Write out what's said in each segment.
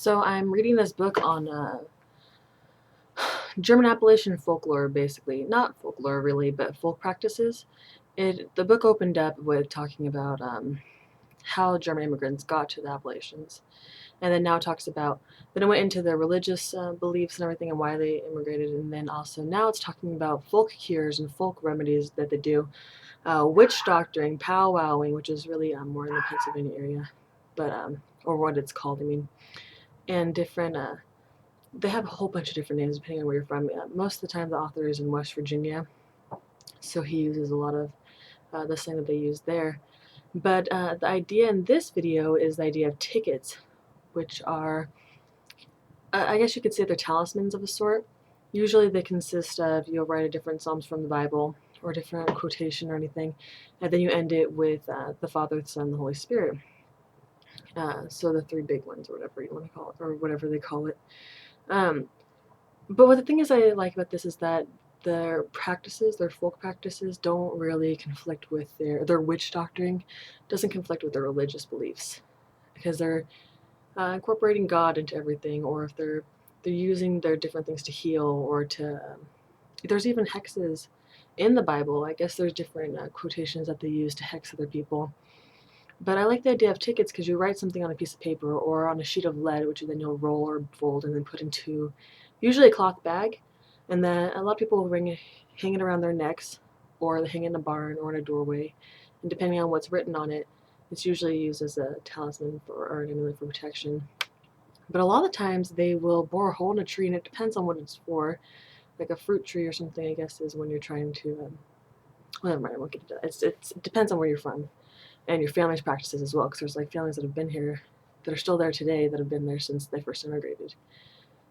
So I'm reading this book on German Appalachian folklore, basically. Not folklore, really, but folk practices. The book opened up with talking about how German immigrants got to the Appalachians, and then now talks about. Then it went into their religious beliefs and everything, and why they immigrated, and then also now it's talking about folk cures and folk remedies that they do, witch doctoring, powwowing, which is really more in the Pennsylvania area, but or what it's called, I mean, and different. They have a whole bunch of different names depending on where you're from. Most of the time, the author is in West Virginia, so he uses a lot of the slang that they use there. But the idea in this video is the idea of tickets, which are, I guess you could say they're talismans of a sort. Usually they consist of, you'll write a different Psalms from the Bible or a different quotation or anything, and then you end it with the Father, the Son, and the Holy Spirit. So the three big ones, or whatever you want to call it, or whatever they call it. But what the thing is I like about this is that their practices, their folk practices, don't really conflict with their witch doctoring, doesn't conflict with their religious beliefs, because they're incorporating God into everything, or if they're using their different things to heal, or to there's even hexes in the Bible. I guess there's different quotations that they use to hex other people. But I like the idea of tickets because you write something on a piece of paper or on a sheet of lead, which then you'll roll or fold and then put into usually a cloth bag. And then a lot of people will hang it around their necks, or they hang it in a barn or in a doorway. And depending on what's written on it, it's usually used as a talisman or an amulet for protection. But a lot of the times they will bore a hole in a tree, and it depends on what it's for. Like a fruit tree or something, I guess, is when you're trying to. Well, never mind, I won't get into that. It depends on where you're from and your family's practices as well, because there's like families that have been here that are still there today that have been there since they first immigrated.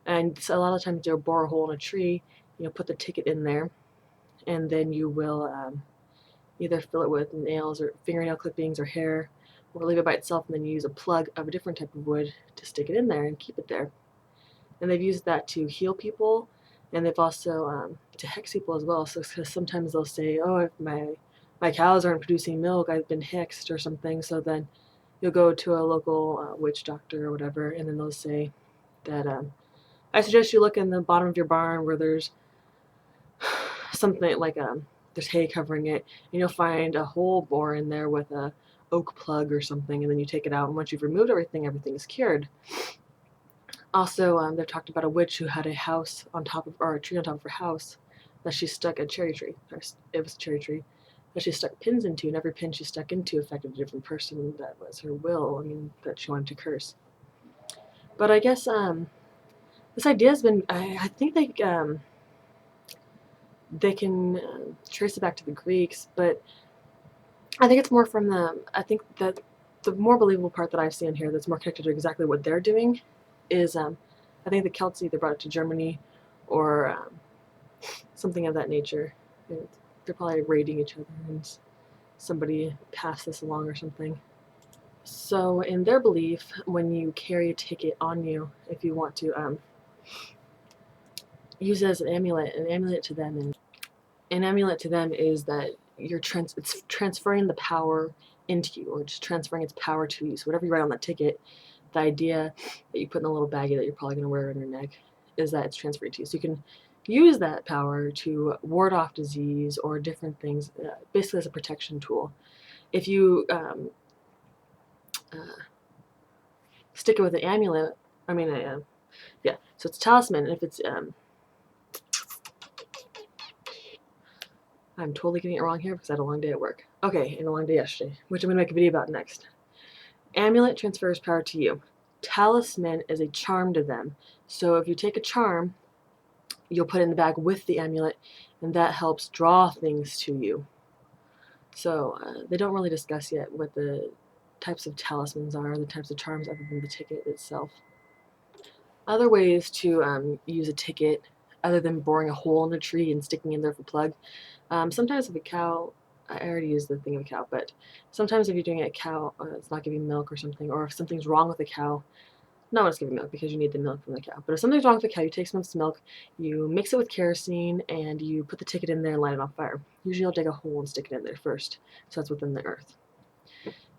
And so a lot of times you'll bore a hole in a tree, put the ticket in there, and then you will either fill it with nails or fingernail clippings or hair, or leave it by itself, and then you use a plug of a different type of wood to stick it in there and keep it there. And they've used that to heal people, and they've also to hex people as well. So sometimes they'll say, oh, if my cows aren't producing milk, I've been hexed or something. So then you'll go to a local witch doctor or whatever, and then they'll say that I suggest you look in the bottom of your barn where there's something like there's hay covering it, and you'll find a hole bore in there with a oak plug or something, and then you take it out, and once you've removed everything is cured. Also, they've talked about a witch who had a house on top of, or a tree on top of her house, that she stuck a cherry tree, or it was a cherry tree, that she stuck pins into, and every pin she stuck into affected a different person. That was her will, that she wanted to curse. But I guess this idea has been, I think they can trace it back to the Greeks, but I think it's more from I think that the more believable part that I've seen here that's more connected to exactly what they're doing is, I think the Celts either brought it to Germany or something of that nature. And they're probably raiding each other, and somebody passed this along or something. So in their belief, when you carry a ticket on you, if you want to use it as an amulet to them, and an amulet to them is that it's transferring the power into you, or just transferring its power to you. So whatever you write on that ticket, the idea that you put in a little baggie that you're probably going to wear on your neck is that it's transferred to you. So you can use that power to ward off disease or different things, basically as a protection tool. If you stick it with an amulet, yeah, so it's talisman, and if it's I'm totally getting it wrong here because I had a long day at work. Okay, and a long day yesterday, which I'm going to make a video about next. Amulet transfers power to you. Talisman is a charm to them. So if you take a charm, you'll put it in the bag with the amulet, and that helps draw things to you. So they don't really discuss yet what the types of talismans are, the types of charms other than the ticket itself. Other ways to use a ticket, other than boring a hole in a tree and sticking in there for plug. Sometimes if a cow, I already used the thing of a cow, but sometimes if you're doing a cow, it's not giving milk or something, or if something's wrong with the cow, no one's giving milk because you need the milk from the cow. But if something's wrong with the cow, you take some of its milk, you mix it with kerosene, and you put the ticket in there and light it on fire. Usually you'll dig a hole and stick it in there first, so that's within the earth.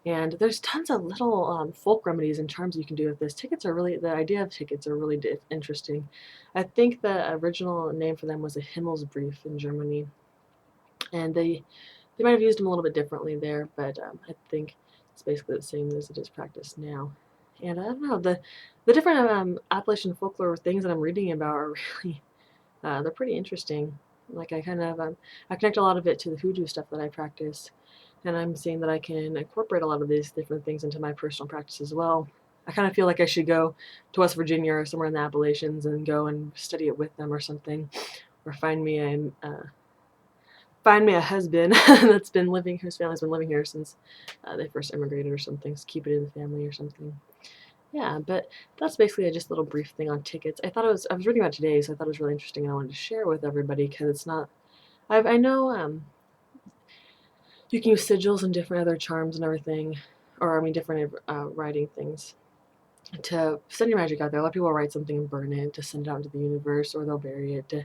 And there's tons of little folk remedies and charms you can do with this. The idea of tickets are really interesting. I think the original name for them was a Himmelsbrief in Germany, and they might have used them a little bit differently there, but I think it's basically the same as it is practiced now. And I don't know, the different Appalachian folklore things that I'm reading about are really they're pretty interesting. Like I connect a lot of it to the hoodoo stuff that I practice, and I'm seeing that I can incorporate a lot of these different things into my personal practice as well. I kind of feel like I should go to West Virginia or somewhere in the Appalachians and go and study it with them or something, or find me a husband that's been living, whose family's been living here since they first immigrated or something. So keep it in the family or something. Yeah, but that's basically just a little brief thing on tickets. I was reading about it today, so I thought it was really interesting and I wanted to share with everybody because it's not, I know you can use sigils and different other charms and everything, or I mean different writing things to send your magic out there. A lot of people write something and burn it to send it out into the universe, or they'll bury it to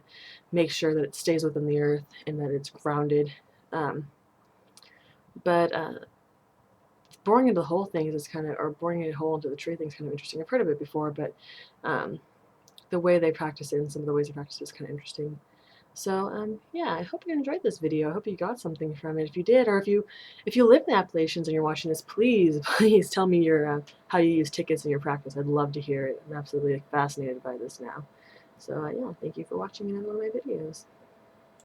make sure that it stays within the earth and that it's grounded. Um, but boring into the whole things is kind of, or boring a hole into the tree thing is kind of interesting. I've heard of it before, but um, the way they practice it and some of the ways they practice it is kind of interesting. So yeah, I hope you enjoyed this video. I hope you got something from it. If you did, or if you live in the Appalachians and you're watching this, please please tell me your how you use tickets in your practice. I'd love to hear it. I'm absolutely fascinated by this now. So yeah, thank you for watching another one of my videos.